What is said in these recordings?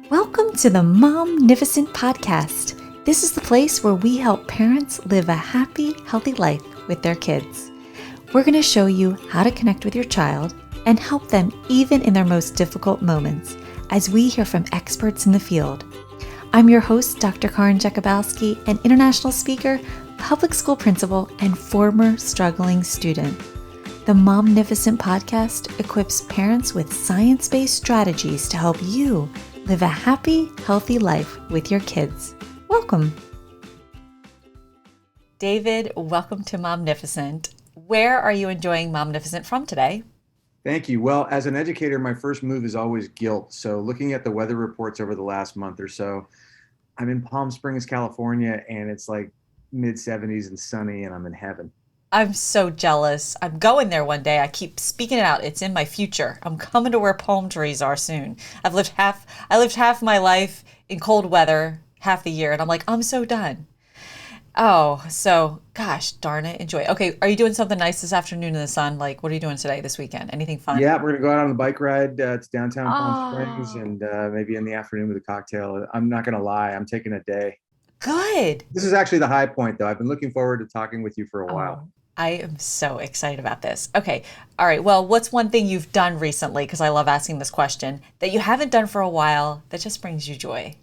Welcome to the Momnificent Podcast. This is the place where we help parents live a happy, healthy life with their kids. We're going to show you how to connect with your child and help them even in their most difficult moments as we hear from experts in the field. I'm your host, Dr. Karin Jakubowski, an international speaker, public school principal, and former struggling student. The Momnificent Podcast equips parents with science-based strategies to help you live a happy, healthy life with your kids. Welcome. David, welcome to Momnificent. Where are you enjoying Momnificent from today? Thank you. Well, as an educator, my first move is always guilt. So looking at the weather reports over the last month or so, I'm in Palm Springs, California, and it's like mid 70s and sunny, and I'm in heaven. I'm so jealous. I'm going there one day. I keep speaking it out. It's in my future. I'm coming to where palm trees are soon. I lived half my life in cold weather, half the year, and I'm like, I'm so done. Oh, so gosh, darn it. Enjoy. Okay, are you doing something nice this afternoon in the sun? Like, what are you doing today, this weekend? Anything fun? Yeah, we're gonna go out on the bike ride to downtown Palm Springs, Oh, and maybe in the afternoon with a cocktail. I'm not gonna lie, I'm taking a day. good. This is actually the high point, though. I've been looking forward to talking with you for a while. Oh, I am so excited about this. Okay. All right. Well, what's one thing you've done recently? Because I love asking this question that you haven't done for a while that just brings you joy.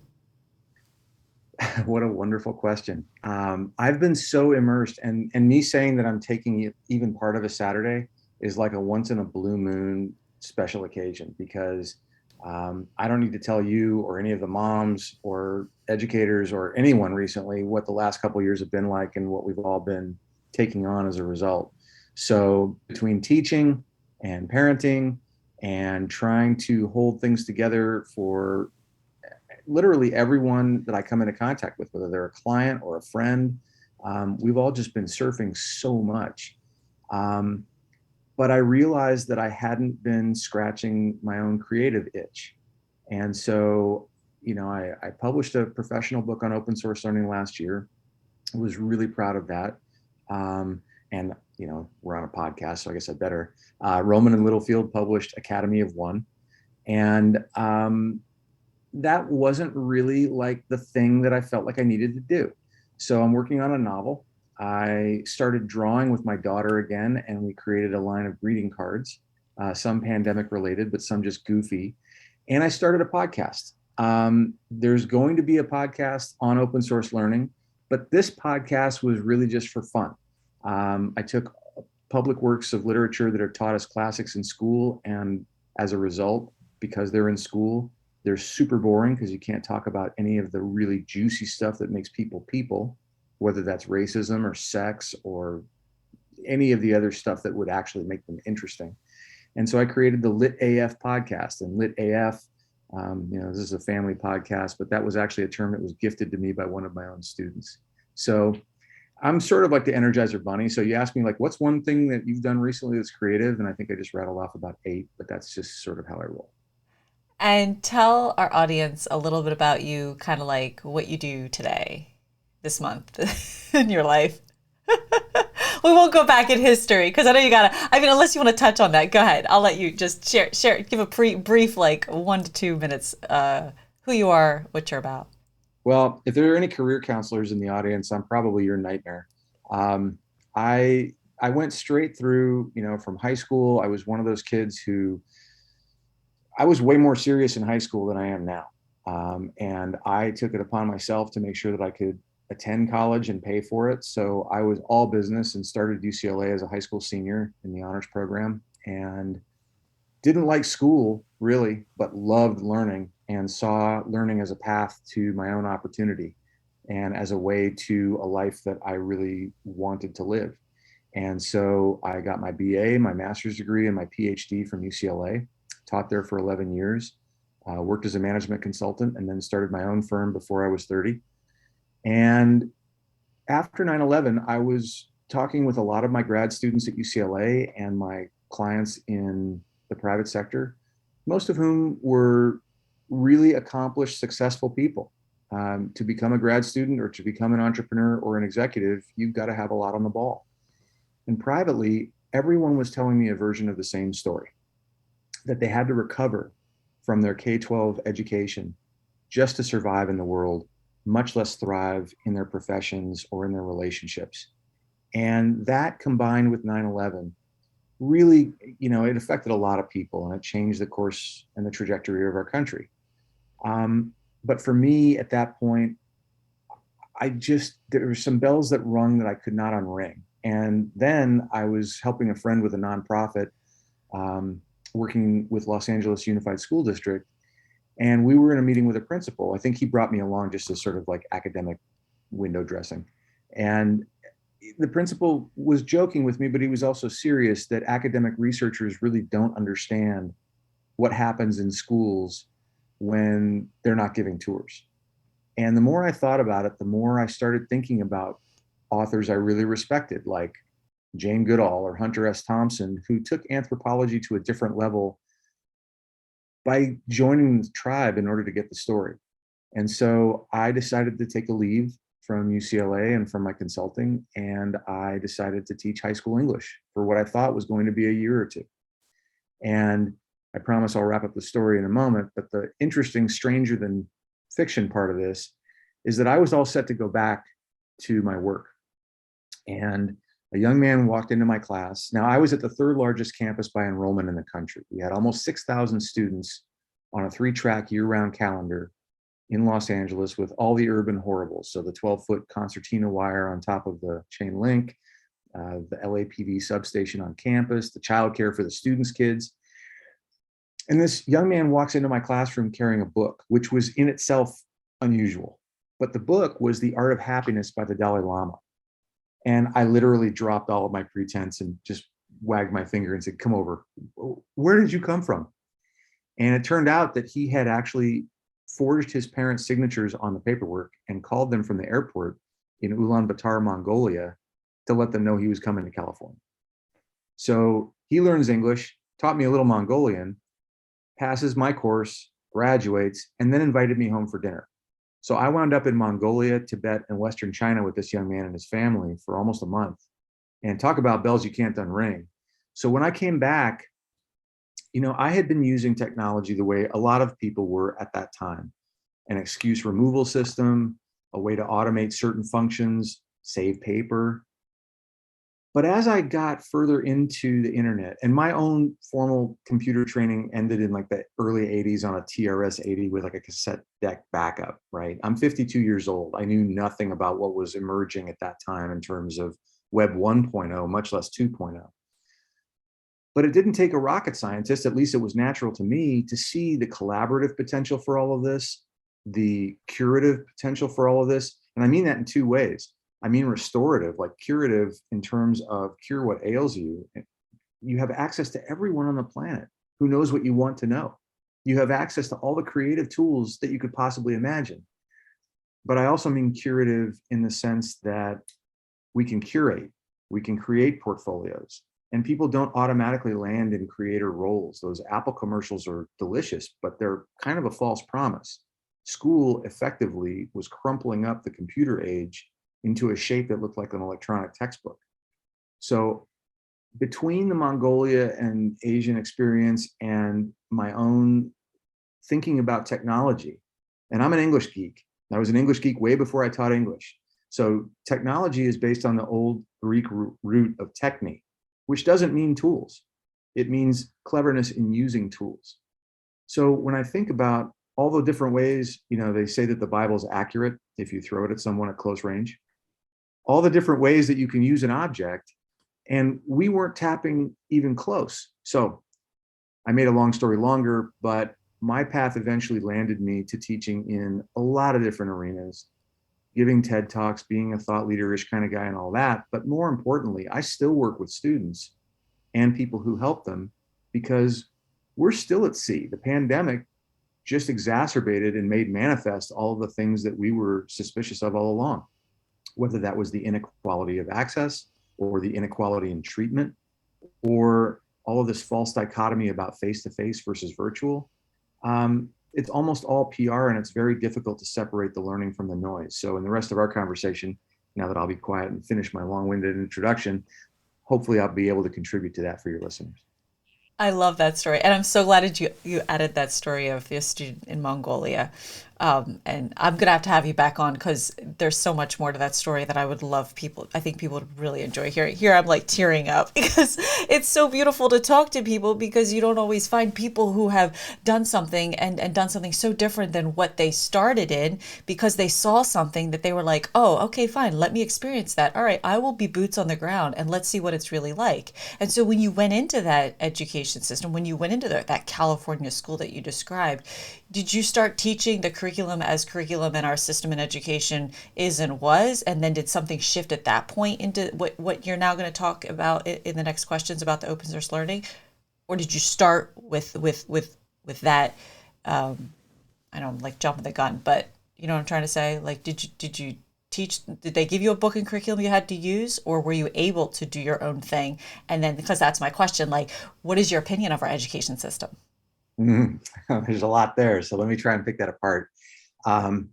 What a wonderful question. I've been so immersed, and me saying that I'm taking even part of a Saturday is like a once in a blue moon special occasion because I don't need to tell you or any of the moms or educators or anyone recently what the last couple of years have been like and what we've all been taking on as a result. So between teaching and parenting and trying to hold things together for literally everyone that I come into contact with, whether they're a client or a friend, we've all just been surfing so much. Um, but I realized that I hadn't been scratching my own creative itch. And so, I published a professional book on open source learning last year. I was really proud of that. And, we're on a podcast, so I guess I better. Roman and Littlefield published Academy of One. And that wasn't really like the thing that I felt like I needed to do. So I'm working on a novel. I started drawing with my daughter again, and we created a line of greeting cards, some pandemic related, but some just goofy. And I started a podcast. There's going to be a podcast on open source learning, but this podcast was really just for fun. I took public works of literature that are taught as classics in school, and as a result, because they're in school, they're super boring because you can't talk about any of the really juicy stuff that makes people, whether that's racism or sex or any of the other stuff that would actually make them interesting. And so I created the Lit AF podcast. And Lit AF, this is a family podcast, but that was actually a term that was gifted to me by one of my own students. So I'm sort of like the Energizer Bunny. So you asked me, like, what's one thing that you've done recently that's creative? And I think I just rattled off about 8, but that's just sort of how I roll. And tell our audience a little bit about you, kind of like what you do today, this month in your life. We won't go back in history because I know you gotta. I mean, unless you want to touch on that, go ahead. I'll let you just share, give a brief, like 1 to 2 minutes, who you are, what you're about. Well, if there are any career counselors in the audience, I'm probably your nightmare. Um, I I went straight through, from high school. I was one of those kids who I was way more serious in high school than I am now. And I took it upon myself to make sure that I could attend college and pay for it. So I was all business and started UCLA as a high school senior in the honors program and didn't like school really, but loved learning and saw learning as a path to my own opportunity and as a way to a life that I really wanted to live. And so I got my BA, my master's degree, and my PhD from UCLA, taught there for 11 years, worked as a management consultant, and then started my own firm before I was 30. And after 9/11, I was talking with a lot of my grad students at UCLA and my clients in the private sector, most of whom were really accomplished, successful people. To become a grad student or to become an entrepreneur or an executive, you've got to have a lot on the ball. And privately, everyone was telling me a version of the same story, that they had to recover from their K-12 education just to survive in the world, much less thrive in their professions or in their relationships. And that combined with 9/11 really, it affected a lot of people and it changed the course and the trajectory of our country. Um, but for me at that point, there were some bells that rung that I could not unring. And then I was helping a friend with a nonprofit, um, working with Los Angeles Unified School District. And we were in a meeting with a principal. I think he brought me along just as sort of like academic window dressing. And the principal was joking with me, but he was also serious that academic researchers really don't understand what happens in schools when they're not giving tours. And the more I thought about it, the more I started thinking about authors I really respected, like Jane Goodall or Hunter S. Thompson, who took anthropology to a different level by joining the tribe in order to get the story. And so I decided to take a leave from UCLA and from my consulting, and I decided to teach high school English for what I thought was going to be a year or two. And I promise I'll wrap up the story in a moment, but the interesting, stranger than fiction part of this is that I was all set to go back to my work. And a young man walked into my class. Now, I was at the third largest campus by enrollment in the country. We had almost 6,000 students on a 3-track year-round calendar in Los Angeles with all the urban horribles. So the 12-foot concertina wire on top of the chain link, the LAPD substation on campus, the childcare for the students' kids. And this young man walks into my classroom carrying a book, which was in itself unusual. But the book was The Art of Happiness by the Dalai Lama. And I literally dropped all of my pretense and just wagged my finger and said, "Come over. Where did you come from?" And it turned out that he had actually forged his parents' signatures on the paperwork and called them from the airport in Ulaanbaatar, Mongolia, to let them know he was coming to California. So he learns English, taught me a little Mongolian, passes my course, graduates, and then invited me home for dinner. So I wound up in Mongolia, Tibet, and Western China with this young man and his family for almost a month. And talk about bells you can't unring. So when I came back, I had been using technology the way a lot of people were at that time: an excuse removal system, a way to automate certain functions, save paper. But as I got further into the internet, and my own formal computer training ended in like the early 80s on a TRS-80 with like a cassette deck backup, right? I'm 52 years old. I knew nothing about what was emerging at that time in terms of Web 1.0, much less 2.0. But it didn't take a rocket scientist, at least it was natural to me, to see the collaborative potential for all of this, the curative potential for all of this. And I mean that in two ways. I mean restorative, like curative in terms of cure what ails you. You have access to everyone on the planet who knows what you want to know. You have access to all the creative tools that you could possibly imagine. But I also mean curative in the sense that we can curate, we can create portfolios, and people don't automatically land in creator roles. Those Apple commercials are delicious, but they're kind of a false promise. School effectively was crumpling up the computer age into a shape that looked like an electronic textbook. So between the Mongolia and Asian experience and my own thinking about technology, and I'm an English geek. I was an English geek way before I taught English. So technology is based on the old Greek root of techne, which doesn't mean tools. It means cleverness in using tools. So when I think about all the different ways, they say that the Bible is accurate if you throw it at someone at close range, all the different ways that you can use an object, and we weren't tapping even close. So I made a long story longer, but my path eventually landed me to teaching in a lot of different arenas, giving TED Talks, being a thought leader-ish kind of guy and all that. But more importantly, I still work with students and people who help them because we're still at sea. The pandemic just exacerbated and made manifest all of the things that we were suspicious of all along, whether that was the inequality of access or the inequality in treatment or all of this false dichotomy about face-to-face versus virtual. It's almost all PR, and it's very difficult to separate the learning from the noise. So in the rest of our conversation, now that I'll be quiet and finish my long-winded introduction, hopefully I'll be able to contribute to that for your listeners. I love that story. And I'm so glad you added that story of the student in Mongolia. And I'm gonna have to have you back on because there's so much more to that story that I would love people. I think people would really enjoy hearing. Here I'm like tearing up because it's so beautiful to talk to people because you don't always find people who have done something and done something so different than what they started in because they saw something that they were like, oh, okay, fine, let me experience that. All right, I will be boots on the ground and let's see what it's really like. And so when you went into that education system, when you went into that California school that you described, did you start teaching the curriculum as curriculum in our system in education is and was, and then did something shift at that point into what you're now going to talk about in the next questions about the open source learning, or did you start with that? I don't like jumping the gun, but you know what I'm trying to say. Like, did you teach? Did they give you a book and curriculum you had to use, or were you able to do your own thing? And then, because that's my question, like, what is your opinion of our education system? Mhm. There's a lot there, so let me try and pick that apart. Um,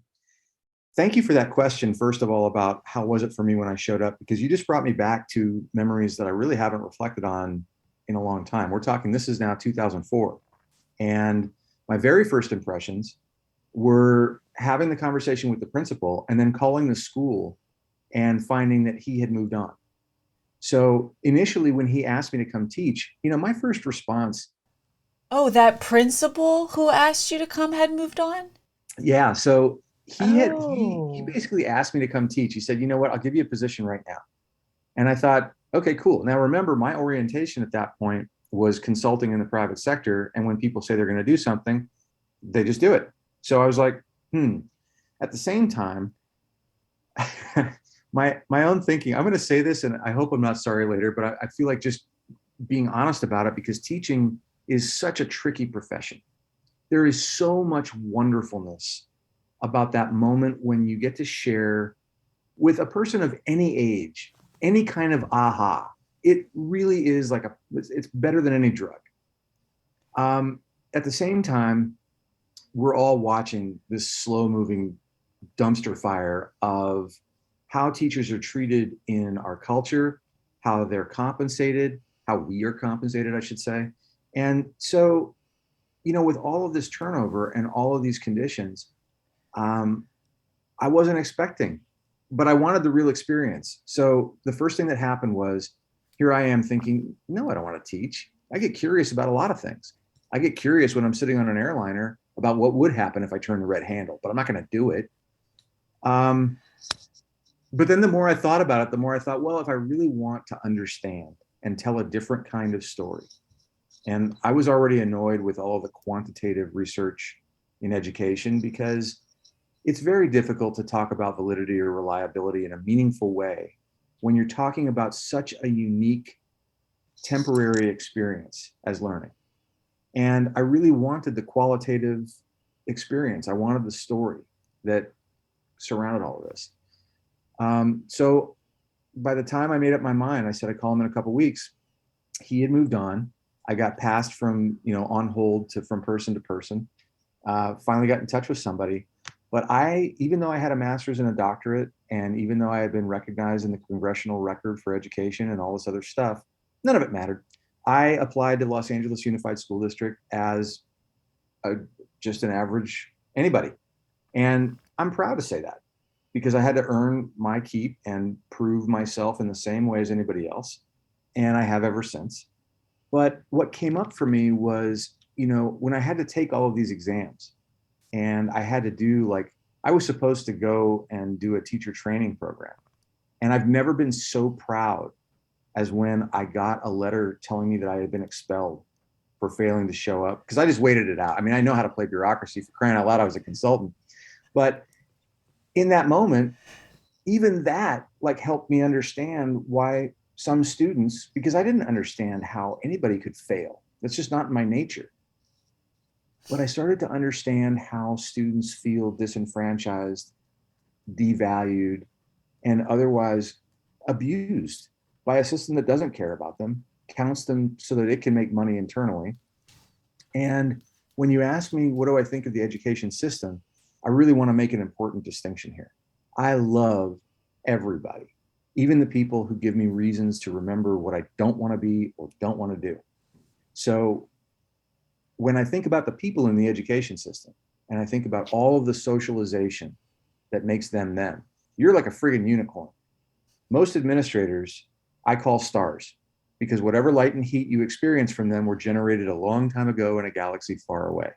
Thank you for that question, first of all, about how was it for me when I showed up, because you just brought me back to memories that I really haven't reflected on in a long time. We're talking, this is now 2004. And my very first impressions were having the conversation with the principal and then calling the school and finding that he had moved on. So initially, when he asked me to come teach, my first response, Oh, that principal who asked you to come had moved on? yeah. So he Oh. basically asked me to come teach. He said, you know what, I'll give you a position right now. And I thought, okay, cool. Now remember, my orientation at that point was consulting in the private sector. And when people say they're going to do something, they just do it. So I was like, hmm. At the same time, my own thinking, I'm going to say this, and I hope I'm not sorry later, but I feel like just being honest about it, because teaching is such a tricky profession. There is so much wonderfulness about that moment when you get to share with a person of any age, any kind of aha. It really is like it's better than any drug. Um, at the same time, we're all watching this slow moving dumpster fire of how teachers are treated in our culture, how they're compensated, how we are compensated, I should say. And so, with all of this turnover and all of these conditions, um, I wasn't expecting, but I wanted the real experience. So the first thing that happened was, here I am thinking, no, I don't want to teach. I get curious about a lot of things. I get curious when I'm sitting on an airliner about what would happen if I turned the red handle, but I'm not going to do it. Um, but then the more I thought about it, the more I thought, well, if I really want to understand and tell a different kind of story, and I was already annoyed with all of the quantitative research in education, because it's very difficult to talk about validity or reliability in a meaningful way when you're talking about such a unique temporary experience as learning. And I really wanted the qualitative experience. I wanted the story that surrounded all of this. So by the time I made up my mind, I said I'd call him in a couple of weeks. He had moved on. I got passed from, on hold to from person to person. Finally got in touch with somebody. But even though I had a master's and a doctorate, and even though I had been recognized in the congressional record for education and all this other stuff, none of it mattered. I applied to Los Angeles Unified School District as a, just an average anybody. And I'm proud to say that, because I had to earn my keep and prove myself in the same way as anybody else. And I have ever since. But what came up for me was, when I had to take all of these exams, and I had to do, like, I was supposed to go and do a teacher training program. And I've never been so proud as when I got a letter telling me that I had been expelled for failing to show up, because I just waited it out. I mean, I know how to play bureaucracy, for crying out loud. I was a consultant. But in that moment, even that like helped me understand why some students, because I didn't understand how anybody could fail. That's just not my nature. But I started to understand how students feel disenfranchised, devalued, and otherwise abused by a system that doesn't care about them, counts them so that it can make money internally. And when you ask me, what do I think of the education system? I really want to make an important distinction here. I love everybody, even the people who give me reasons to remember what I don't want to be or don't want to do. So when I think about the people in the education system and I think about all of the socialization that makes them them. You're like a friggin' unicorn. Most administrators I call stars because whatever light and heat you experience from them were generated a long time ago in a galaxy far away.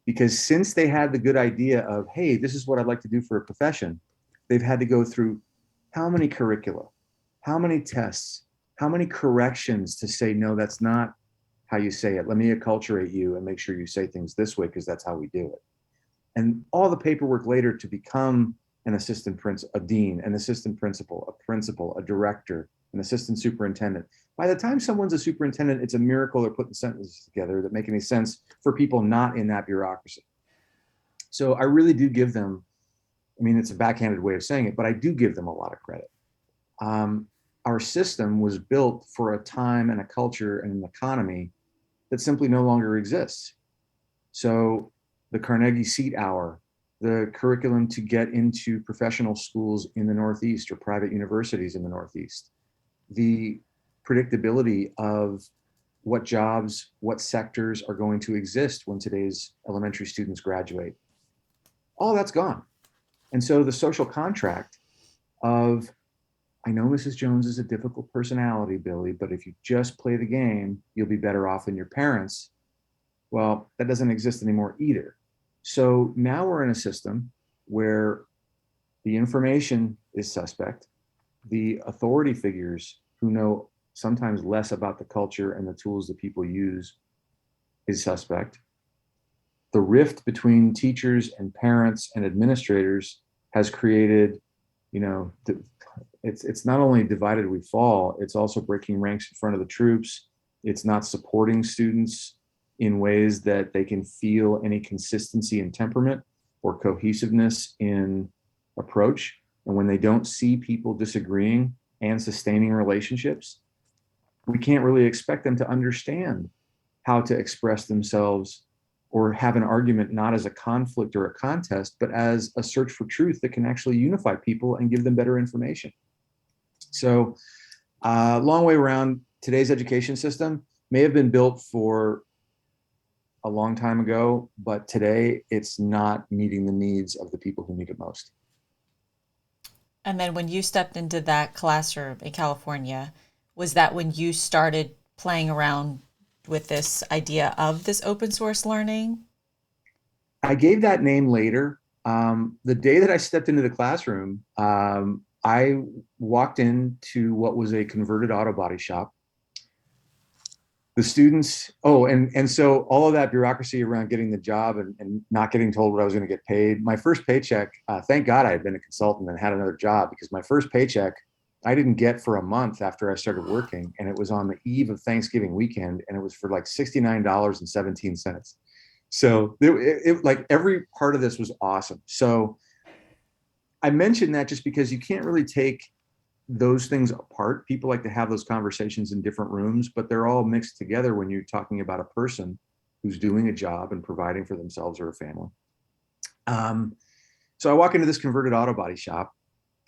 Because since they had the good idea of, hey, this is what I'd like to do for a profession, they've had to go through how many curricula, how many tests, how many corrections to say, no, that's not how you say it. Let me acculturate you and make sure you say things this way because that's how we do it. And all the paperwork later to become an assistant principal, a dean, an assistant principal, a director, an assistant superintendent. By the time someone's a superintendent, it's a miracle they're putting sentences together that make any sense for people not in that bureaucracy. So I really do give them, I mean, it's a backhanded way of saying it, but I do give them a lot of credit. Our system was built for a time and a culture and an economy that simply no longer exists. So the Carnegie Seat Hour, the curriculum to get into professional schools in the Northeast or private universities in the Northeast, the predictability of what jobs, what sectors are going to exist when today's elementary students graduate, all that's gone. And so the social contract of, I know Mrs. Jones is a difficult personality, Billy, but if you just play the game, you'll be better off than your parents. Well, that doesn't exist anymore either. So now we're in a system where the information is suspect. The authority figures who know sometimes less about the culture and the tools that people use is suspect. The rift between teachers and parents and administrators has created, it's not only divided we fall, it's also breaking ranks in front of the troops. It's not supporting students in ways that they can feel any consistency in temperament or cohesiveness in approach. And when they don't see people disagreeing and sustaining relationships, we can't really expect them to understand how to express themselves or have an argument not as a conflict or a contest, but as a search for truth that can actually unify people and give them better information. So, long way around, today's education system may have been built for a long time ago, but today it's not meeting the needs of the people who need it most. And then when you stepped into that classroom in California, was that when you started playing around with this idea of this open source learning? I gave that name later. The day that I stepped into the classroom, I walked into what was a converted auto body shop. The students, and so all of that bureaucracy around getting the job and not getting told what I was going to get paid. My first paycheck, thank God I had been a consultant and had another job, because my first paycheck I didn't get for a month after I started working. And it was on the eve of Thanksgiving weekend, and it was for like $69.17. So like every part of this was awesome. So I mentioned that just because you can't really take those things apart. People like to have those conversations in different rooms, but they're all mixed together when you're talking about a person who's doing a job and providing for themselves or a family. So I walk into this converted auto body shop,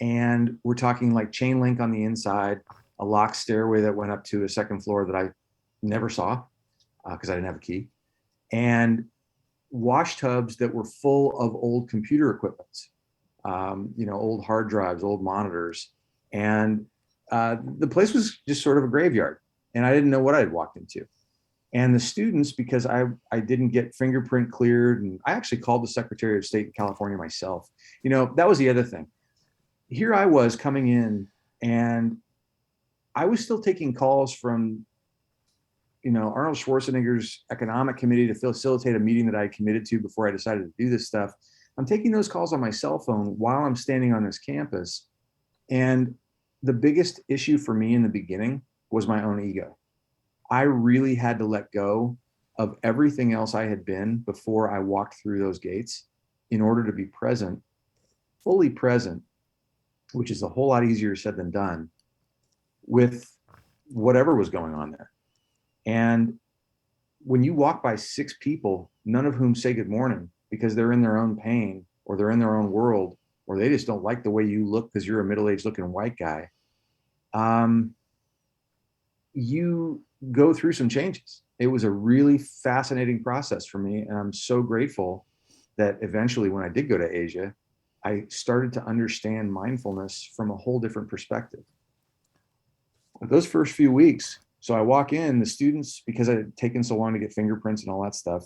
and we're talking like chain link on the inside, a locked stairway that went up to a second floor that I never saw because I didn't have a key, and wash tubs that were full of old computer equipment, old hard drives, old monitors. And the place was just sort of a graveyard, and I didn't know what I had walked into. And the students, because I didn't get fingerprint cleared, and I actually called the Secretary of State in California myself. That was the other thing. Here I was coming in, and I was still taking calls from, Arnold Schwarzenegger's economic committee to facilitate a meeting that I committed to before I decided to do this stuff. I'm taking those calls on my cell phone while I'm standing on this campus. And the biggest issue for me in the beginning was my own ego. I really had to let go of everything else I had been before I walked through those gates in order to be present, fully present, which is a whole lot easier said than done, with whatever was going on there. And when you walk by 6 people, none of whom say good morning because they're in their own pain or they're in their own world, or they just don't like the way you look because you're a middle-aged looking white guy, you go through some changes. It was a really fascinating process for me, and I'm so grateful that eventually, when I did go to Asia, I started to understand mindfulness from a whole different perspective. Those first few weeks, so I walk in, the students, because I had taken so long to get fingerprints and all that stuff,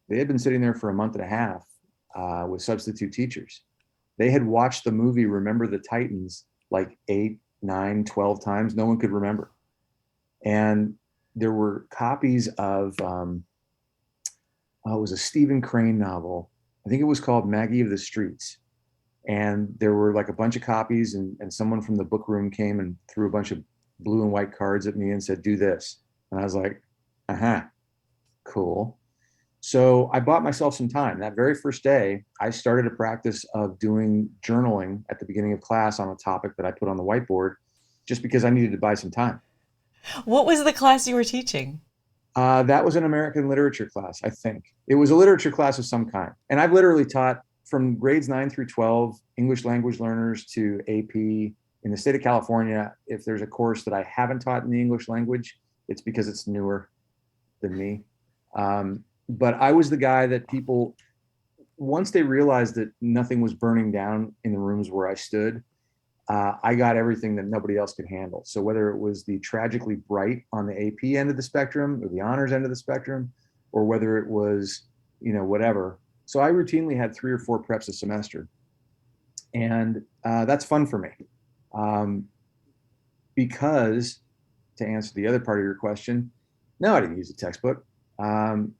they had been sitting there for a month and a half with substitute teachers. They had watched the movie Remember the Titans like 8, 9, 12 times. No one could remember. And there were copies of, it was a Stephen Crane novel. I think it was called Maggie of the Streets. And there were like a bunch of copies, and someone from the book room came and threw a bunch of blue and white cards at me and said, do this. And I was like, cool. So I bought myself some time. That very first day, I started a practice of doing journaling at the beginning of class on a topic that I put on the whiteboard, just because I needed to buy some time. What was the class you were teaching? That was an American literature class, I think. It was a literature class of some kind. And I've literally taught from grades 9 through 12, English language learners to AP. In the state of California, if there's a course that I haven't taught in the English language, it's because it's newer than me. But I was the guy that people, once they realized that nothing was burning down in the rooms where I stood, I got everything that nobody else could handle. So whether it was the tragically bright on the AP end of the spectrum or the honors end of the spectrum, or whether it was, whatever. So I routinely had 3 or 4 preps a semester. And that's fun for me. Because, to answer the other part of your question, no, I didn't use a textbook.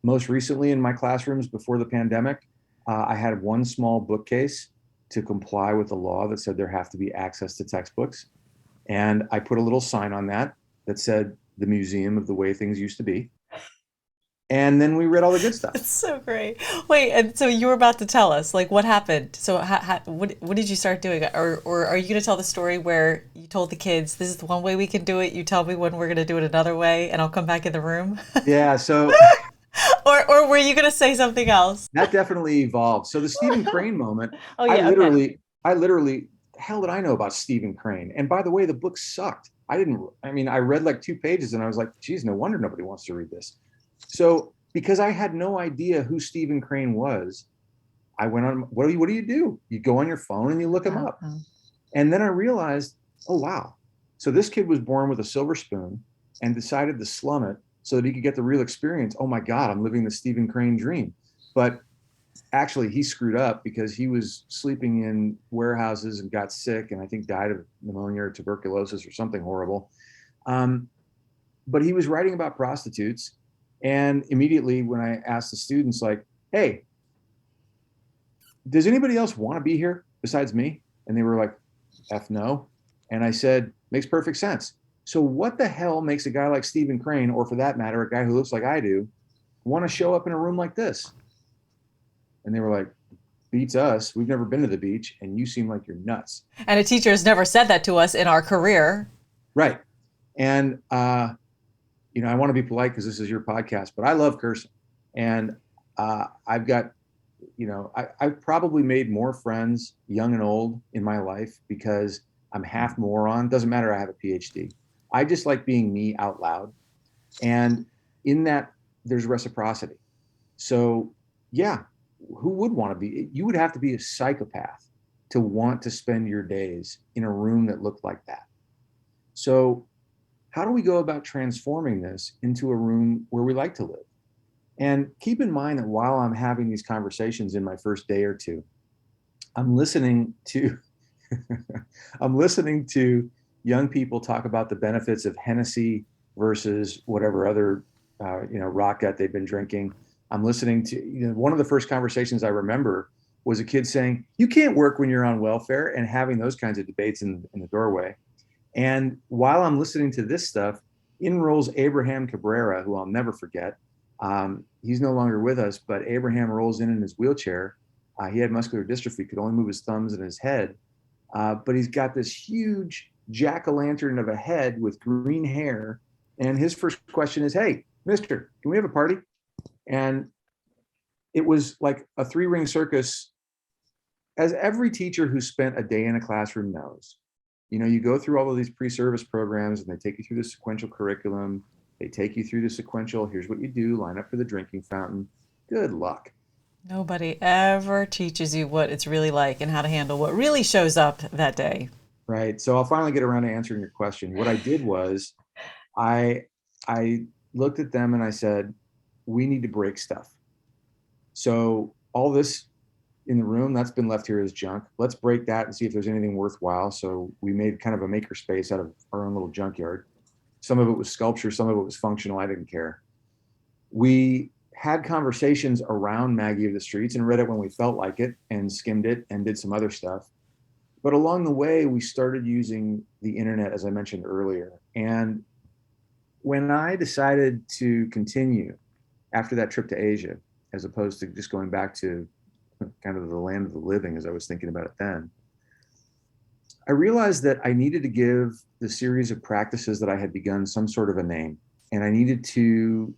Most recently in my classrooms before the pandemic, I had one small bookcase to comply with the law that said there have to be access to textbooks. And I put a little sign on that said the museum of the way things used to be. And then we read all the good stuff. It's so great. Wait, and so you were about to tell us, like, what happened? So what did you start doing? Or are you going to tell the story where you told the kids, this is the one way we can do it, you tell me when we're going to do it another way, and I'll come back in the room? Yeah, so Or were you going to say something else? that definitely evolved. So the Stephen Crane moment, Oh, yeah, okay. I literally, hell did I know about Stephen Crane? And by the way, the book sucked. I read like 2 pages and I was like, geez, no wonder nobody wants to read this. So because I had no idea who Stephen Crane was, I went on, what do you do? You go on your phone and you look him up. And then I realized, oh, wow. So this kid was born with a silver spoon and decided to slum it so that he could get the real experience. Oh my God, I'm living the Stephen Crane dream. But actually he screwed up because he was sleeping in warehouses and got sick and I think died of pneumonia or tuberculosis or something horrible. But he was writing about prostitutes. And immediately when I asked the students, like, hey, does anybody else want to be here besides me? And they were like, F no. And I said, makes perfect sense. So what the hell makes a guy like Stephen Crane, or for that matter, a guy who looks like I do, want to show up in a room like this? And they were like, beats us. We've never been to the beach and you seem like you're nuts. And a teacher has never said that to us in our career. Right. And, I want to be polite because this is your podcast, but I love cursing. And I've got, I've probably made more friends, young and old, in my life because I'm half moron. Doesn't matter, I have a Ph.D. I just like being me out loud. And in that, there's reciprocity. So, yeah, who would want to be? You would have to be a psychopath to want to spend your days in a room that looked like that. So, how do we go about transforming this into a room where we like to live? And keep in mind that while I'm having these conversations in my first day or two, I'm listening to young people talk about the benefits of Hennessy versus whatever other rock gut they've been drinking. I'm listening to one of the first conversations I remember was a kid saying, you can't work when you're on welfare, and having those kinds of debates in the doorway. And while I'm listening to this stuff, in rolls Abraham Cabrera, who I'll never forget. He's no longer with us, but Abraham rolls in his wheelchair. He had muscular dystrophy, could only move his thumbs and his head. But he's got this huge jack-o'-lantern of a head with green hair. And his first question is, hey, mister, can we have a party? And it was like a 3-ring circus, as every teacher who spent a day in a classroom knows. You go through all of these pre-service programs and they take you through the sequential curriculum. They take you through the sequential, here's what you do, line up for the drinking fountain. Good luck. Nobody ever teaches you what it's really like and how to handle what really shows up that day. Right. So I'll finally get around to answering your question. What I did was I I looked at them and I said, we need to break stuff. So all this in the room that's been left here as junk. Let's break that and see if there's anything worthwhile. So we made kind of a maker space out of our own little junkyard. Some of it was sculpture, some of it was functional. I didn't care. We had conversations around Maggie of the Streets and read it when we felt like it and skimmed it and did some other stuff. But along the way, we started using the internet, as I mentioned earlier. And when I decided to continue after that trip to Asia, as opposed to just going back to kind of the land of the living, as I was thinking about it then, I realized that I needed to give the series of practices that I had begun some sort of a name. And I needed to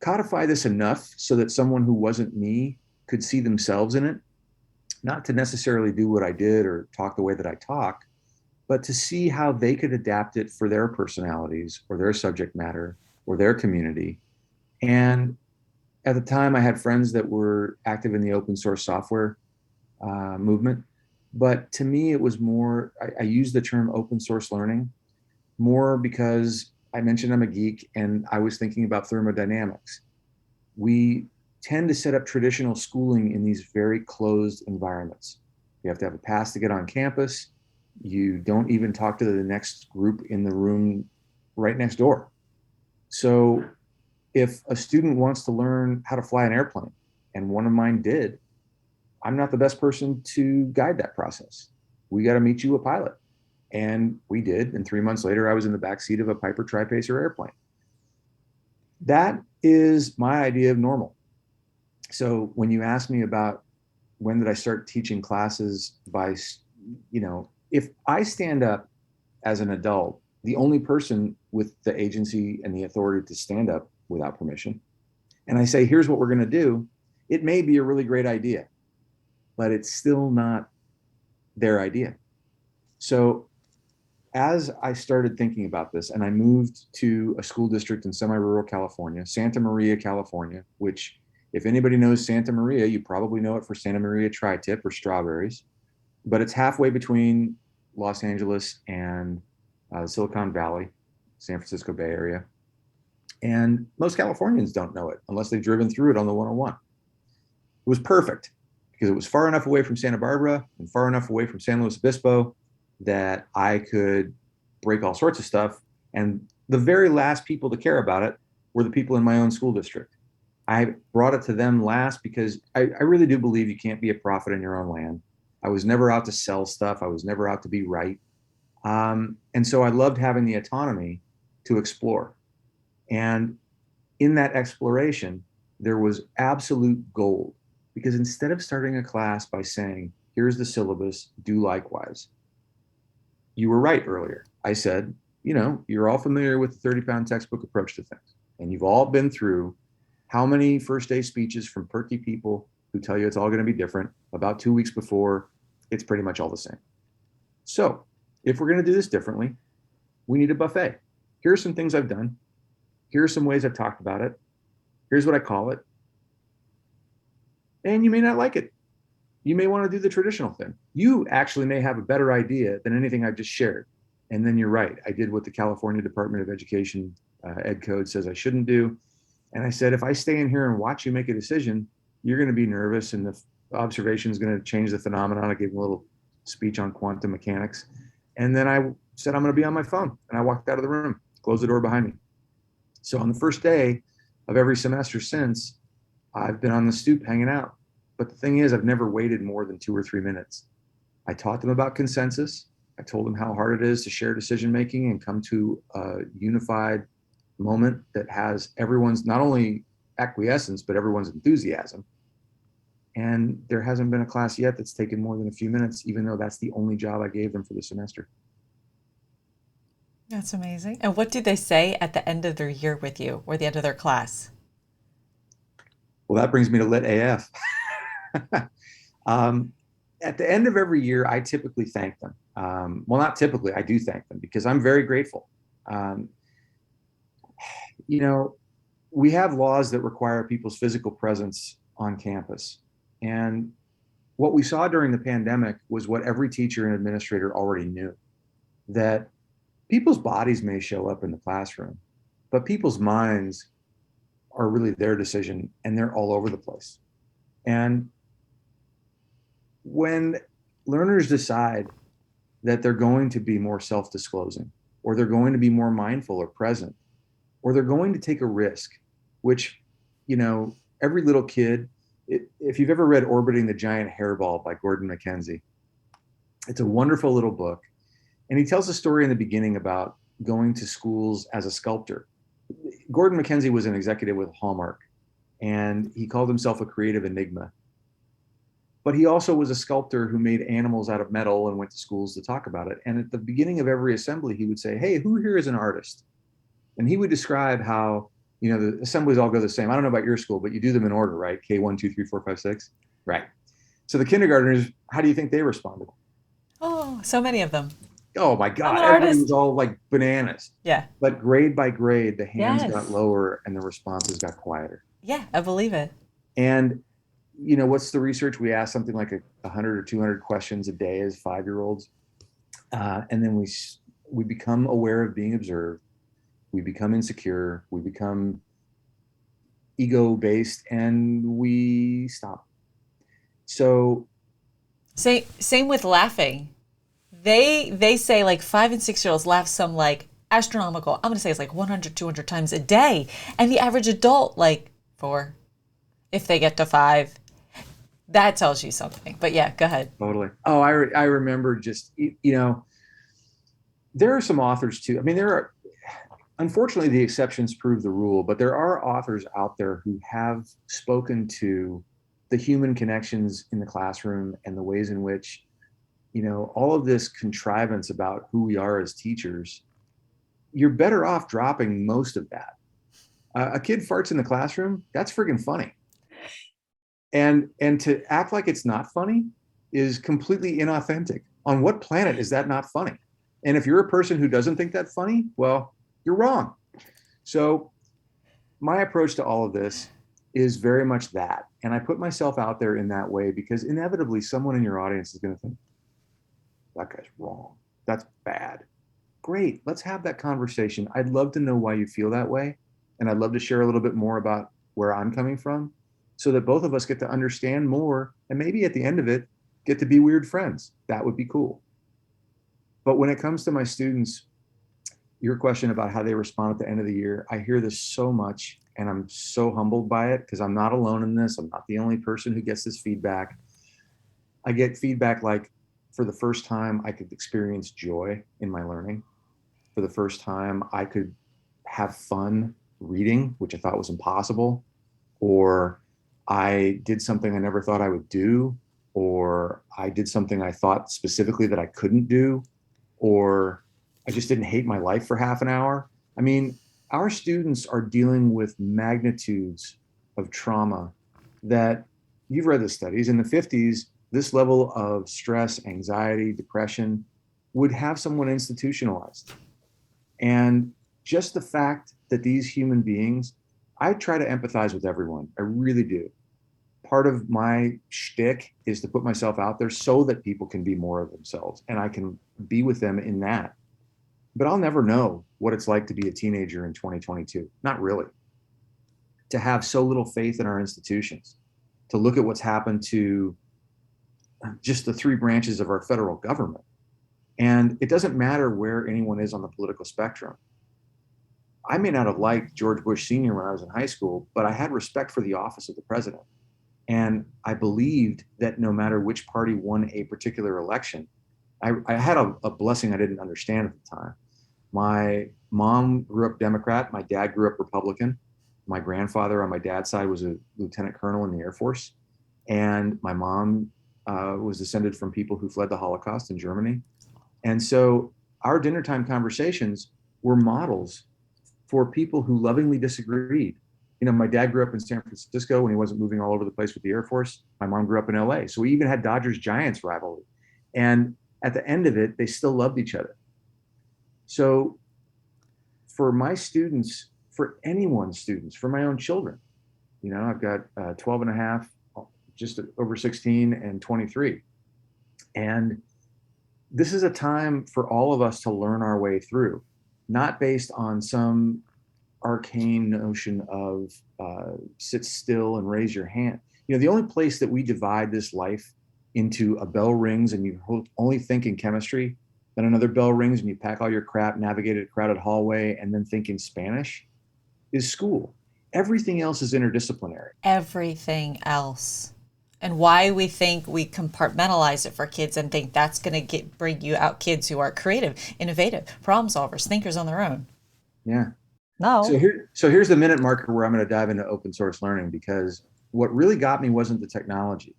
codify this enough so that someone who wasn't me could see themselves in it, not to necessarily do what I did or talk the way that I talk, but to see how they could adapt it for their personalities or their subject matter or their community. And at the time, I had friends that were active in the open source software movement. But to me, it was more, I use the term open source learning more because I mentioned I'm a geek and I was thinking about thermodynamics. We tend to set up traditional schooling in these very closed environments. You have to have a pass to get on campus. You don't even talk to the next group in the room right next door. So if a student wants to learn how to fly an airplane, and one of mine did, I'm not the best person to guide that process. We got to meet you a pilot. And we did. And 3 months later, I was in the back seat of a Piper Tri-Pacer airplane. That is my idea of normal. So when you ask me about when did I start teaching classes if I stand up as an adult, the only person with the agency and the authority to stand up without permission, and I say, here's what we're going to do, it may be a really great idea, but it's still not their idea. So as I started thinking about this and I moved to a school district in semi-rural California, Santa Maria, California, which if anybody knows Santa Maria, you probably know it for Santa Maria tri-tip or strawberries, but it's halfway between Los Angeles and Silicon Valley, San Francisco Bay Area. And most Californians don't know it unless they've driven through it on the 101. It was perfect because it was far enough away from Santa Barbara and far enough away from San Luis Obispo that I could break all sorts of stuff. And the very last people to care about it were the people in my own school district. I brought it to them last because I really do believe you can't be a prophet in your own land. I was never out to sell stuff. I was never out to be right. And so I loved having the autonomy to explore. And in that exploration, there was absolute gold because instead of starting a class by saying, here's the syllabus, do likewise, you were right earlier. I said, you're all familiar with the 30-pound textbook approach to things. And you've all been through how many first day speeches from perky people who tell you it's all going to be different about 2 weeks before, it's pretty much all the same. So if we're going to do this differently, we need a buffet. Here are some things I've done. Here are some ways I've talked about it. Here's what I call it. And you may not like it. You may want to do the traditional thing. You actually may have a better idea than anything I've just shared. And then you're right. I did what the California Department of Education Ed Code says I shouldn't do. And I said, if I stay in here and watch you make a decision, you're going to be nervous and the observation is going to change the phenomenon. I gave him a little speech on quantum mechanics. And then I said, I'm going to be on my phone. And I walked out of the room, closed the door behind me. So on the first day of every semester since, I've been on the stoop hanging out. But the thing is, I've never waited more than 2 or 3 minutes. I taught them about consensus. I told them how hard it is to share decision making and come to a unified moment that has everyone's not only acquiescence, but everyone's enthusiasm. And there hasn't been a class yet that's taken more than a few minutes, even though that's the only job I gave them for the semester. That's amazing. And what did they say at the end of their year with you or the end of their class? Well, that brings me to Lit AF. At the end of every year, I typically thank them. Well, not typically, I do thank them because I'm very grateful. We have laws that require people's physical presence on campus. And what we saw during the pandemic was what every teacher and administrator already knew, that people's bodies may show up in the classroom, but people's minds are really their decision, and they're all over the place. And when learners decide that they're going to be more self-disclosing, or they're going to be more mindful or present, or they're going to take a risk, which, every little kid, if you've ever read Orbiting the Giant Hairball by Gordon MacKenzie, it's a wonderful little book. And he tells a story in the beginning about going to schools as a sculptor. Gordon MacKenzie was an executive with Hallmark, and he called himself a creative enigma. But he also was a sculptor who made animals out of metal and went to schools to talk about it. And at the beginning of every assembly, he would say, "Hey, who here is an artist?" And he would describe how, the assemblies all go the same. I don't know about your school, but you do them in order, right? K1, 2, 3, 4, 5, 6. Right. So the kindergartners, how do you think they responded? Oh, so many of them. Oh my I'm God, an everybody artist. was all like bananas. Yeah. But grade by grade, the hands Yes. got lower and the responses got quieter. Yeah, I believe it. And what's the research? We ask something like 100 or 200 questions a day as 5-year-olds. And then we become aware of being observed. We become insecure. We become ego-based, and we stop. So Same with laughing. They say like 5 and 6 year olds laugh some like astronomical. I'm gonna say it's like 100, 200 times a day, and the average adult like 4, if they get to 5. That tells you something. But yeah, go ahead. totally. Oh, I remember just, there are some authors too. I mean, unfortunately, the exceptions prove the rule, but there are authors out there who have spoken to the human connections in the classroom and the ways in which, all of this contrivance about who we are as teachers, you're better off dropping most of that. A kid farts in the classroom, that's friggin' funny. And to act like it's not funny is completely inauthentic. On what planet is that not funny? And if you're a person who doesn't think that funny, well, you're wrong. So my approach to all of this is very much that. And I put myself out there in that way because inevitably someone in your audience is going to think, that guy's wrong. That's bad. Great. Let's have that conversation. I'd love to know why you feel that way. And I'd love to share a little bit more about where I'm coming from so that both of us get to understand more. And maybe at the end of it, get to be weird friends. That would be cool. But when it comes to my students, your question about how they respond at the end of the year, I hear this so much and I'm so humbled by it because I'm not alone in this. I'm not the only person who gets this feedback. I get feedback like, for the first time, I could experience joy in my learning. For the first time, I could have fun reading, which I thought was impossible. Or I did something I never thought I would do. Or I did something I thought specifically that I couldn't do. Or I just didn't hate my life for half an hour. I mean, our students are dealing with magnitudes of trauma that you've read the studies. In the 50s, this level of stress, anxiety, depression would have someone institutionalized. And just the fact that these human beings, I try to empathize with everyone. I really do. Part of my shtick is to put myself out there so that people can be more of themselves and I can be with them in that. But I'll never know what it's like to be a teenager in 2022. Not really. To have so little faith in our institutions, to look at what's happened to just the 3 branches of our federal government. And it doesn't matter where anyone is on the political spectrum. I may not have liked George Bush Sr. when I was in high school, but I had respect for the office of the president. And I believed that no matter which party won a particular election, I had a blessing I didn't understand at the time. My mom grew up Democrat. My dad grew up Republican. My grandfather on my dad's side was a lieutenant colonel in the Air Force. And my mom was descended from people who fled the Holocaust in Germany. And so our dinner time conversations were models for people who lovingly disagreed. My dad grew up in San Francisco when he wasn't moving all over the place with the Air Force. My mom grew up in LA. So we even had Dodgers-Giants rivalry. And at the end of it, they still loved each other. So for my students, for anyone's students, for my own children, I've got 12 and a half, just over 16 and 23. And this is a time for all of us to learn our way through, not based on some arcane notion of sit still and raise your hand. The only place that we divide this life into a bell rings and you only think in chemistry, then another bell rings and you pack all your crap, navigate a crowded hallway, and then think in Spanish is school. Everything else is interdisciplinary. Everything else. And why we think we compartmentalize it for kids and think that's going to bring you out kids who are creative, innovative, problem solvers, thinkers on their own. Yeah. No. So here's the minute marker where I'm going to dive into open source learning, because what really got me wasn't the technology.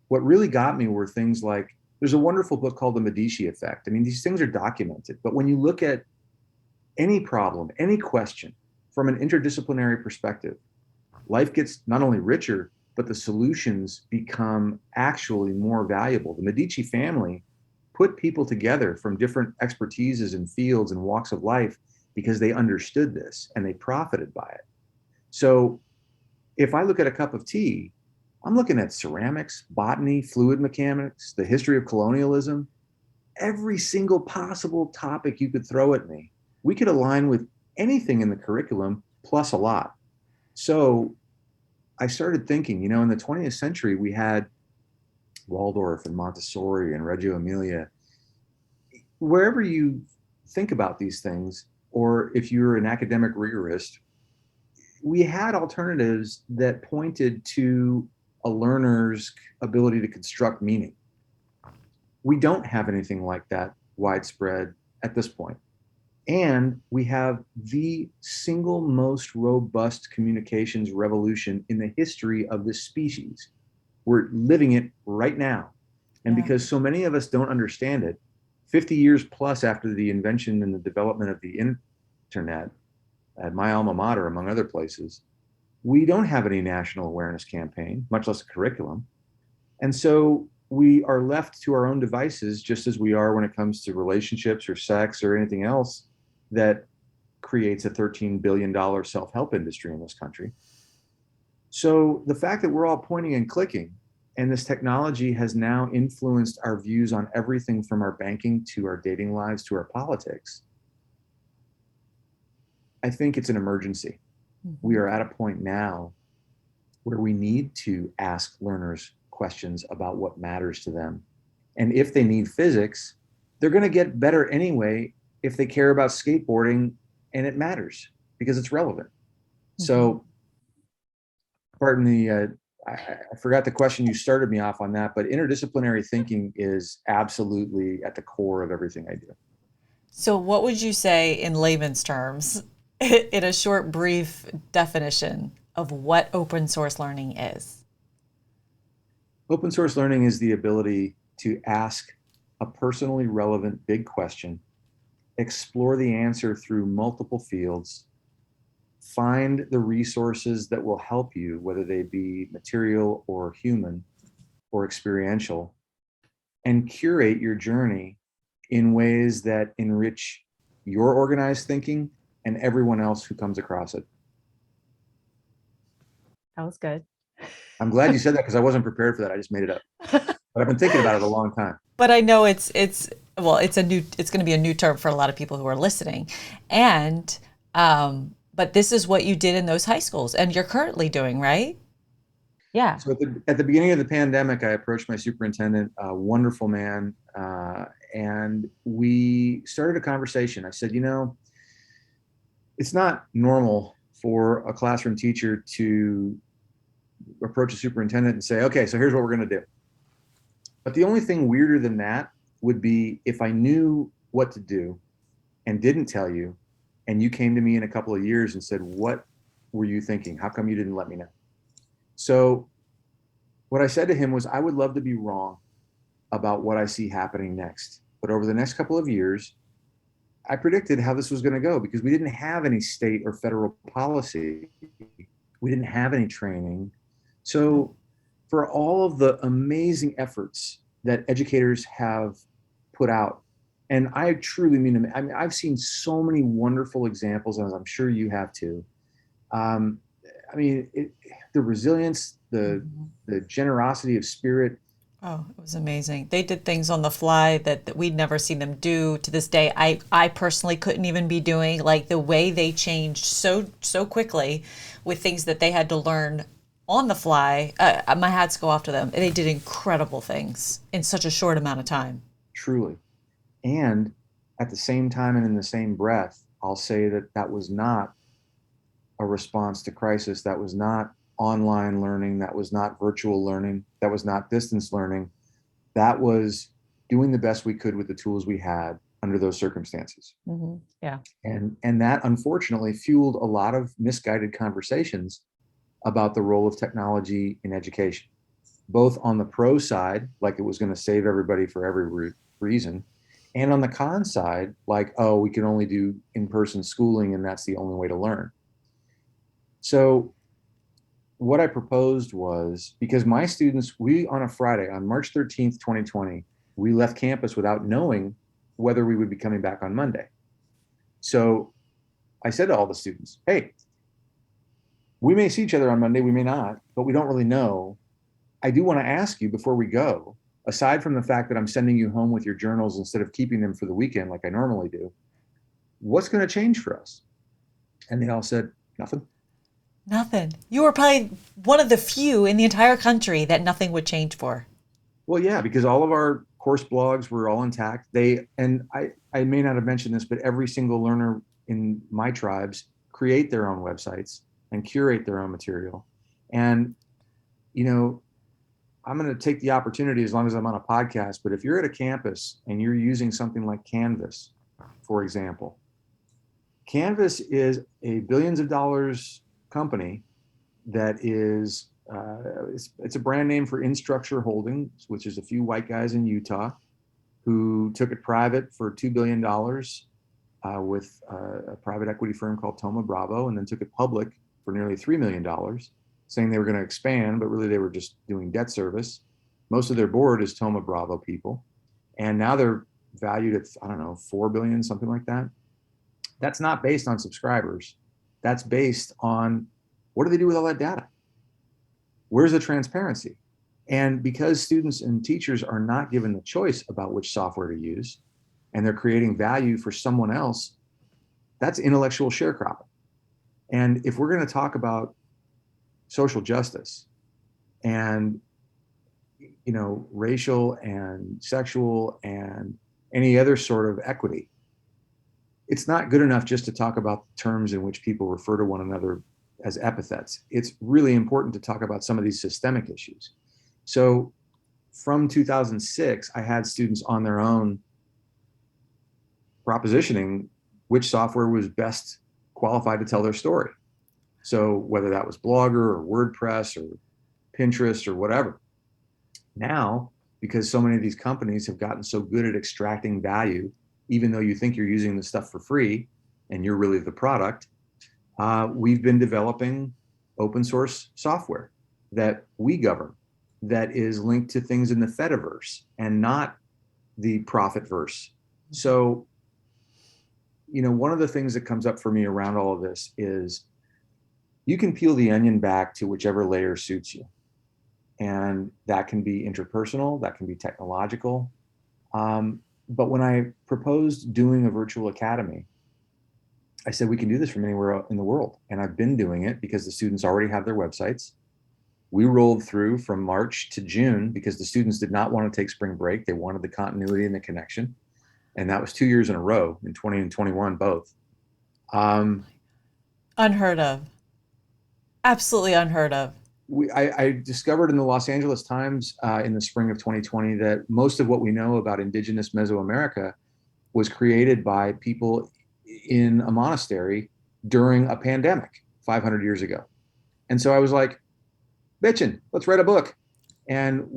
What really got me were things like, there's a wonderful book called The Medici Effect. I mean, these things are documented, but when you look at any problem, any question from an interdisciplinary perspective, life gets not only richer, but the solutions become actually more valuable. The Medici family put people together from different expertises and fields and walks of life because they understood this and they profited by it. So if I look at a cup of tea, I'm looking at ceramics, botany, fluid mechanics, the history of colonialism, every single possible topic you could throw at me. We could align with anything in the curriculum plus a lot. So I started thinking, in the 20th century, we had Waldorf and Montessori and Reggio Emilia. Wherever you think about these things, or if you're an academic rigorist, we had alternatives that pointed to a learner's ability to construct meaning. We don't have anything like that widespread at this point. And we have the single most robust communications revolution in the history of this species. We're living it right now. And because so many of us don't understand it, 50 years plus after the invention and the development of the internet, at my alma mater, among other places, we don't have any national awareness campaign, much less a curriculum. And so we are left to our own devices, just as we are when it comes to relationships or sex or anything else that creates a $13 billion self-help industry in this country. So the fact that we're all pointing and clicking, and this technology has now influenced our views on everything from our banking to our dating lives to our politics, I think it's an emergency. We are at a point now where we need to ask learners questions about what matters to them. And if they need physics, they're going to get better anyway if they care about skateboarding and it matters because it's relevant. So, pardon the, I forgot the question you started me off on that, but interdisciplinary thinking is absolutely at the core of everything I do. So what would you say in layman's terms, in a short, brief definition of what open source learning is? Open source learning is the ability to ask a personally relevant big question, explore the answer through multiple fields, find the resources that will help you, whether they be material or human or experiential, and curate your journey in ways that enrich your organized thinking and everyone else who comes across it. That was good. I'm glad you said that because I wasn't prepared for that. I just made it up. But I've been thinking about it a long time. But I know it's going to be a new term for a lot of people who are listening. And but this is what you did in those high schools and you're currently doing, right? Yeah. So at the beginning of the pandemic, I approached my superintendent, a wonderful man, and we started a conversation. I said, it's not normal for a classroom teacher to approach a superintendent and say, okay, so here's what we're going to do. But the only thing weirder than that would be if I knew what to do and didn't tell you, and you came to me in a couple of years and said, what were you thinking? How come you didn't let me know? So what I said to him was, I would love to be wrong about what I see happening next. But over the next couple of years, I predicted how this was going to go because we didn't have any state or federal policy. We didn't have any training. So for all of the amazing efforts that educators have put out, and I truly mean them, I mean, I've seen so many wonderful examples, as I'm sure you have too. I mean, the resilience, Mhm. the generosity of spirit. Oh, it was amazing. They did things on the fly that we'd never seen them do to this day. I personally couldn't even be doing, like the way they changed so quickly with things that they had to learn on the fly. My hats go off to them. They did incredible things in such a short amount of time. Truly. And at the same time and in the same breath, I'll say that that was not a response to crisis. That was not online learning. That was not virtual learning. That was not distance learning. That was doing the best we could with the tools we had under those circumstances. Yeah. And that unfortunately fueled a lot of misguided conversations about the role of technology in education, both on the pro side, like it was going to save everybody for every reason, and on the con side, like, oh, we can only do in-person schooling and that's the only way to learn. So what I proposed was, because my students, we on a Friday, on March 13th, 2020, we left campus without knowing whether we would be coming back on Monday. So I said to all the students, hey, we may see each other on Monday, we may not, but we don't really know. I do want to ask you before we go, aside from the fact that I'm sending you home with your journals instead of keeping them for the weekend like I normally do, what's going to change for us? And they all said, nothing. Nothing. You were probably one of the few in the entire country that nothing would change for. Well, yeah, because all of our course blogs were all intact. I may not have mentioned this, but every single learner in my tribes create their own websites and curate their own material. And, you know, I'm going to take the opportunity as long as I'm on a podcast, but if you're at a campus and you're using something like Canvas, for example, Canvas is a billions of dollars company that is it's a brand name for Instructure Holdings, which is a few white guys in Utah who took it private for $2 billion with a private equity firm called Thoma Bravo, and then took it public for nearly $3 million, saying they were going to expand, but really they were just doing debt service. Most of their board is Thoma Bravo people, and now they're valued at, I don't know, 4 billion, something like that. That's not based on subscribers. That's based on, what do they do with all that data? Where's the transparency? And because students and teachers are not given the choice about which software to use, and they're creating value for someone else, that's intellectual sharecropping. And if we're going to talk about social justice and, racial and sexual and any other sort of equity, it's not good enough just to talk about the terms in which people refer to one another as epithets. It's really important to talk about some of these systemic issues. So from 2006, I had students on their own propositioning which software was best qualified to tell their story. So whether that was Blogger or WordPress or Pinterest or whatever. Now, because so many of these companies have gotten so good at extracting value, even though you think you're using the stuff for free and you're really the product, we've been developing open source software that we govern, that is linked to things in the Fediverse and not the Profitverse. So, one of the things that comes up for me around all of this is you can peel the onion back to whichever layer suits you. And that can be interpersonal, that can be technological. But when I proposed doing a virtual academy, I said, we can do this from anywhere in the world. And I've been doing it because the students already have their websites. We rolled through from March to June because the students did not want to take spring break. They wanted the continuity and the connection. And that was 2 years in a row, in 20 and 21, both. Unheard of. Absolutely unheard of. I discovered in the Los Angeles Times in the spring of 2020 that most of what we know about indigenous Mesoamerica was created by people in a monastery during a pandemic 500 years ago. And so I was like, bitchin', let's write a book. And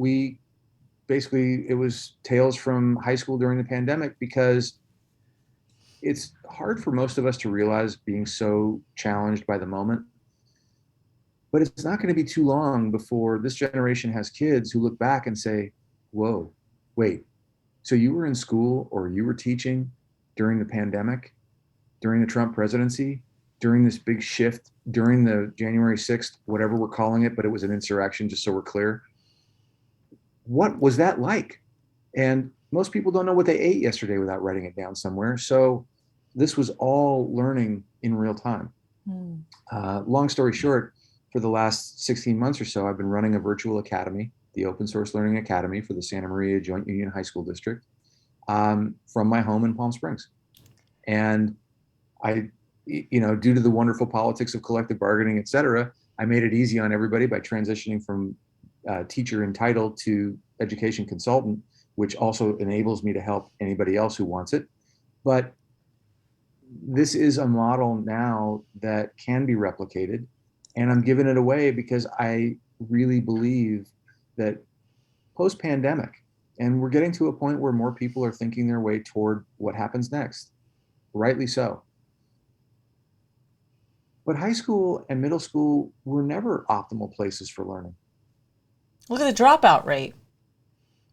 it was tales from high school during the pandemic, because it's hard for most of us to realize, being so challenged by the moment. But it's not going to be too long before this generation has kids who look back and say, whoa, wait, so you were in school or you were teaching during the pandemic, during the Trump presidency, during this big shift, during the January 6th, whatever we're calling it, but it was an insurrection, just so we're clear. What was that like? And most people don't know what they ate yesterday without writing it down somewhere. So this was all learning in real time. Mm. Long story short, for the last 16 months or so, I've been running a virtual academy, the Open Source Learning Academy for the Santa Maria Joint Union High School District, from my home in Palm Springs. And due to the wonderful politics of collective bargaining, et cetera, I made it easy on everybody by transitioning from teacher entitled to education consultant, which also enables me to help anybody else who wants it. But this is a model now that can be replicated, and I'm giving it away because I really believe that post-pandemic, and we're getting to a point where more people are thinking their way toward what happens next, rightly so. But high school and middle school were never optimal places for learning. Look at the dropout rate.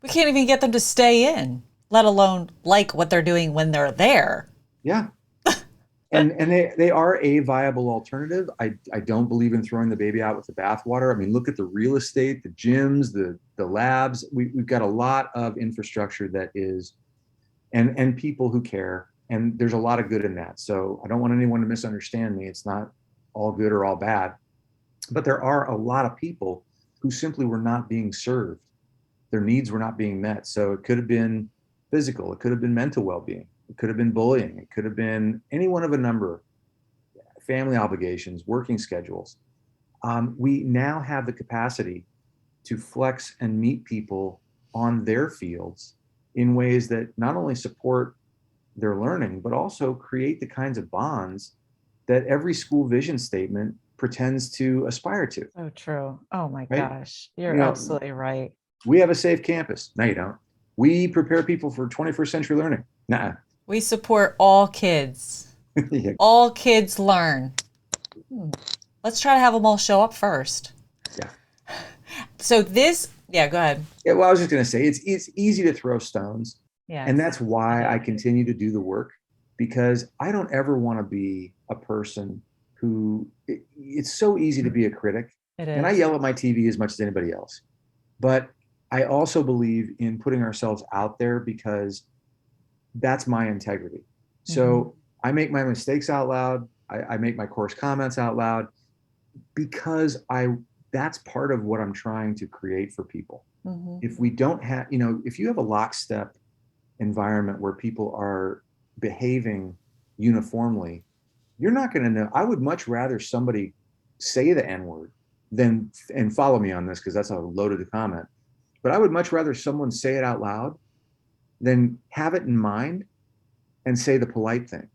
We can't even get them to stay in, let alone like what they're doing when they're there. Yeah. And they are a viable alternative. I don't believe in throwing the baby out with the bathwater. I mean, look at the real estate, the gyms, the labs. We've got a lot of infrastructure that is, and people who care. And there's a lot of good in that. So I don't want anyone to misunderstand me. It's not all good or all bad. But there are a lot of people who simply were not being served. Their needs were not being met. So it could have been physical, it could have been mental well-being, it could have been bullying, it could have been any one of a number, family obligations, working schedules. We now have the capacity to flex and meet people on their fields in ways that not only support their learning, but also create the kinds of bonds that every school vision statement pretends to aspire to. So true. Oh my Right? gosh. You're You know, absolutely right. we have a safe campus. No, you don't. We prepare people for 21st century learning. Nah. We support all kids. Yeah. All kids learn. Let's try to have them all show up first. Yeah. So this, yeah, go ahead. Yeah, well, I was just going to say it's easy to throw stones. Yeah. And that's why I continue to do the work, because I don't ever want to be a person who, it's so easy to be a critic. It is. And I yell at my TV as much as anybody else. But I also believe in putting ourselves out there because that's my integrity. So I make my mistakes out loud. I make my course comments out loud because that's part of what I'm trying to create for people. If we don't have, if you have a lockstep environment where people are behaving uniformly, you're not going to know. I would much rather somebody say the N-word than, and follow me on this because that's a loaded comment, but I would much rather someone say it out loud than have it in mind and say the polite thing.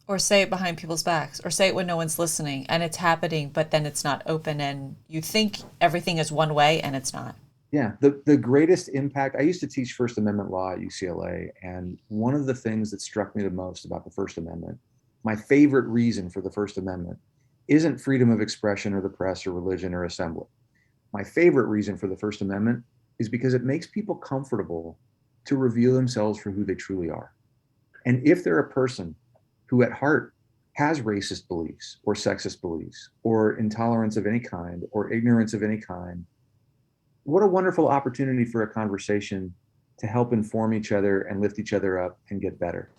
Or say it behind people's backs, or say it when no one's listening and it's happening, but then it's not open and you think everything is one way and it's not. Yeah, the greatest impact, I used to teach First Amendment law at UCLA, and one of the things that struck me the most about the First Amendment, my favorite reason for the First Amendment, isn't freedom of expression or the press or religion or assembly. My favorite reason for the First Amendment is because it makes people comfortable to reveal themselves for who they truly are. And if they're a person who at heart has racist beliefs or sexist beliefs or intolerance of any kind or ignorance of any kind, what a wonderful opportunity for a conversation to help inform each other and lift each other up and get better.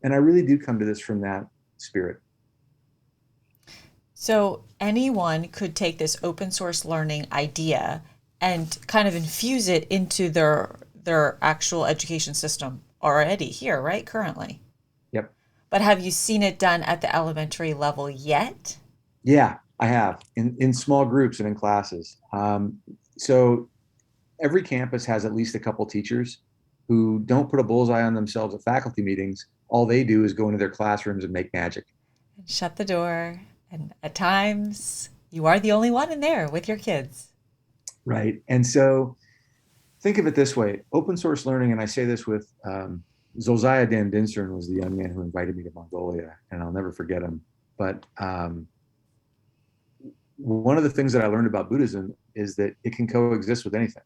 And I really do come to this from that spirit. So anyone could take this open source learning idea and kind of infuse it into their actual education system already here, right? Currently. Yep. But have you seen it done at the elementary level yet? Yeah, I have in small groups and in classes. So every campus has at least a couple teachers who don't put a bullseye on themselves at faculty meetings. All they do is go into their classrooms and make magic. And shut the door. And at times, you are the only one in there with your kids. Right. And so think of it this way, open source learning, and I say this with Zolzaya Dan Dinstern was the young man who invited me to Mongolia, and I'll never forget him. But one of the things that I learned about Buddhism is that it can coexist with anything.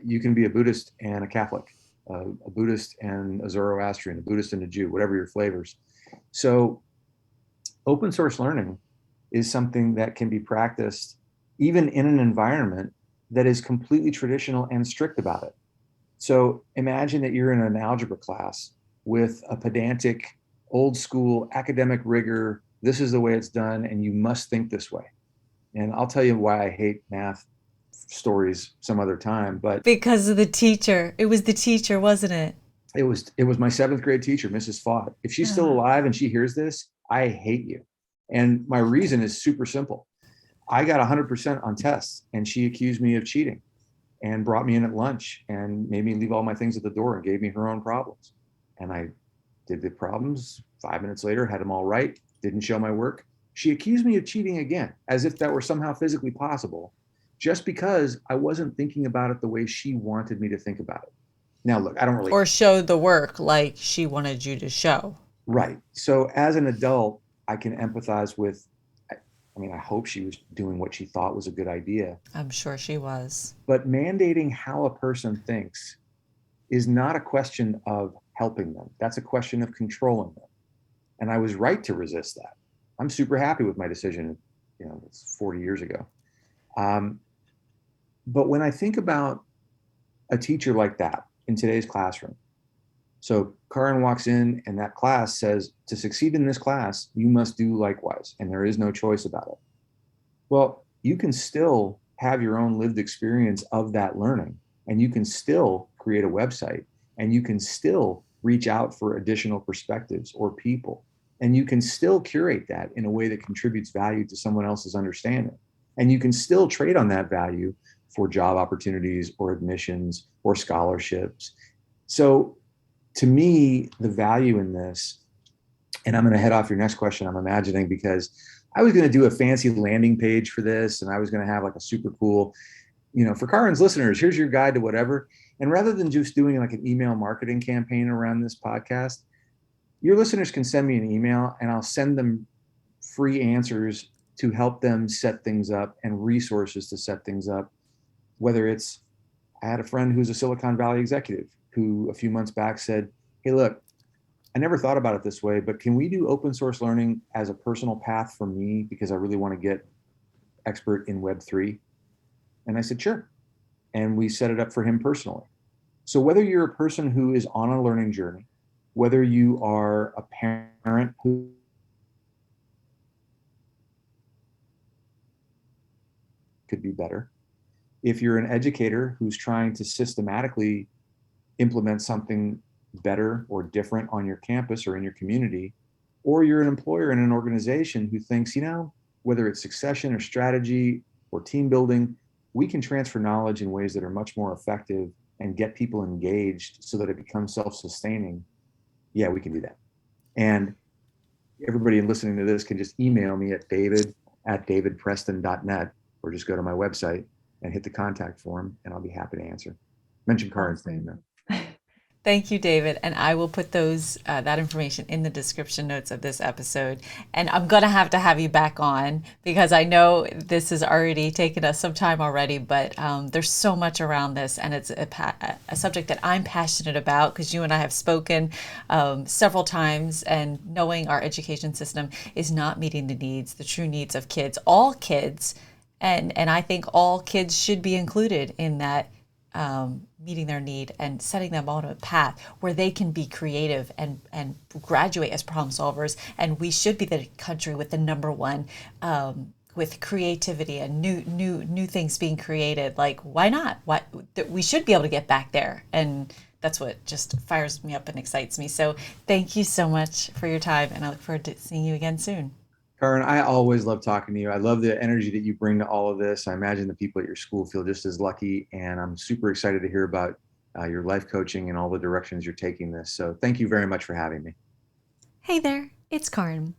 You can be a Buddhist and a Catholic, a Buddhist and a Zoroastrian, a Buddhist and a Jew, whatever your flavors. So open source learning is something that can be practiced even in an environment that is completely traditional and strict about it. So imagine that you're in an algebra class with a pedantic, old school academic rigor. This is the way it's done, and you must think this way. And I'll tell you why I hate math stories some other time, but Because of the teacher. It was the teacher, wasn't it? it was my seventh grade teacher, Mrs. Fott. If she's still alive and she hears this, I hate you. And my reason is super simple. I got 100% on tests, and she accused me of cheating and brought me in at lunch and made me leave all my things at the door and gave me her own problems. And I did the problems. 5 minutes later, had them all right, didn't show my work. She accused me of cheating again, as if that were somehow physically possible, just because I wasn't thinking about it the way she wanted me to think about it. Now, look, I don't really. Or show the work like she wanted you to show. Right. So as an adult, I can empathize with, I mean, I hope she was doing what she thought was a good idea. I'm sure she was. But mandating how a person thinks is not a question of helping them. That's a question of controlling them. And I was right to resist that. I'm super happy with my decision, it's 40 years ago. But when I think about a teacher like that in today's classroom, so Karin walks in and that class says, to succeed in this class, you must do likewise, and there is no choice about it. Well, you can still have your own lived experience of that learning, and you can still create a website, and you can still reach out for additional perspectives or people, and you can still curate that in a way that contributes value to someone else's understanding. And you can still trade on that value for job opportunities or admissions or scholarships. So to me, the value in this, and I'm going to head off your next question, I'm imagining, because I was going to do a fancy landing page for this, and I was going to have like a super cool, for Karin's listeners, here's your guide to whatever. And rather than just doing like an email marketing campaign around this podcast, your listeners can send me an email and I'll send them free answers to help them set things up and resources to set things up. Whether it's, I had a friend who's a Silicon Valley executive who a few months back said, hey, look, I never thought about it this way, but can we do open source learning as a personal path for me because I really want to get expert in Web3? And I said, sure. And we set it up for him personally. So whether you're a person who is on a learning journey, whether you are a parent who could be better, if you're an educator who's trying to systematically implement something better or different on your campus or in your community, or you're an employer in an organization who thinks, whether it's succession or strategy or team building, we can transfer knowledge in ways that are much more effective and get people engaged so that it becomes self-sustaining. Yeah, we can do that. And everybody listening to this can just email me at david@davidpreston.net, or just go to my website and hit the contact form, and I'll be happy to answer. Mention Karin's name though. Thank you, David. And I will put that information in the description notes of this episode. And I'm going to have you back on, because I know this has already taken us some time already, but there's so much around this, and it's a subject that I'm passionate about, because you and I have spoken several times, and knowing our education system is not meeting the true needs of kids, all kids. And I think all kids should be included in that, meeting their need and setting them on a path where they can be creative and graduate as problem solvers. And we should be the country with the number one, with creativity and new things being created. Like, why not? We should be able to get back there. And that's what just fires me up and excites me. So thank you so much for your time, and I look forward to seeing you again soon. Karin, I always love talking to you. I love the energy that you bring to all of this. I imagine the people at your school feel just as lucky, and I'm super excited to hear about your life coaching and all the directions you're taking this. So thank you very much for having me. Hey there, it's Karin.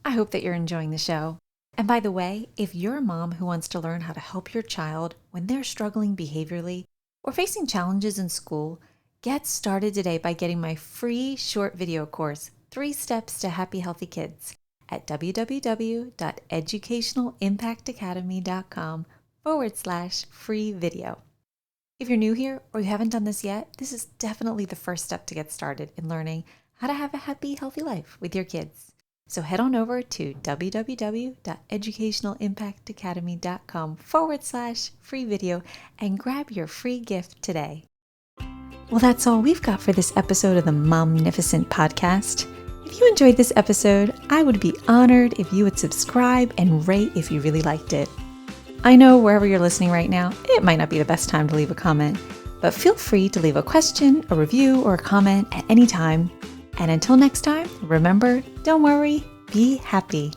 I hope that you're enjoying the show. And by the way, if you're a mom who wants to learn how to help your child when they're struggling behaviorally or facing challenges in school, get started today by getting my free short video course, 3 Steps to Happy Healthy Kids, at www.educationalimpactacademy.com/free video. If you're new here or you haven't done this yet, this is definitely the first step to get started in learning how to have a happy, healthy life with your kids. So head on over to www.educationalimpactacademy.com/free video and grab your free gift today. Well, that's all we've got for this episode of the Momnificent Podcast. If you enjoyed this episode, I would be honored if you would subscribe and rate if you really liked it. I know wherever you're listening right now, it might not be the best time to leave a comment, but feel free to leave a question, a review, or a comment at any time. And until next time, remember, don't worry, be happy.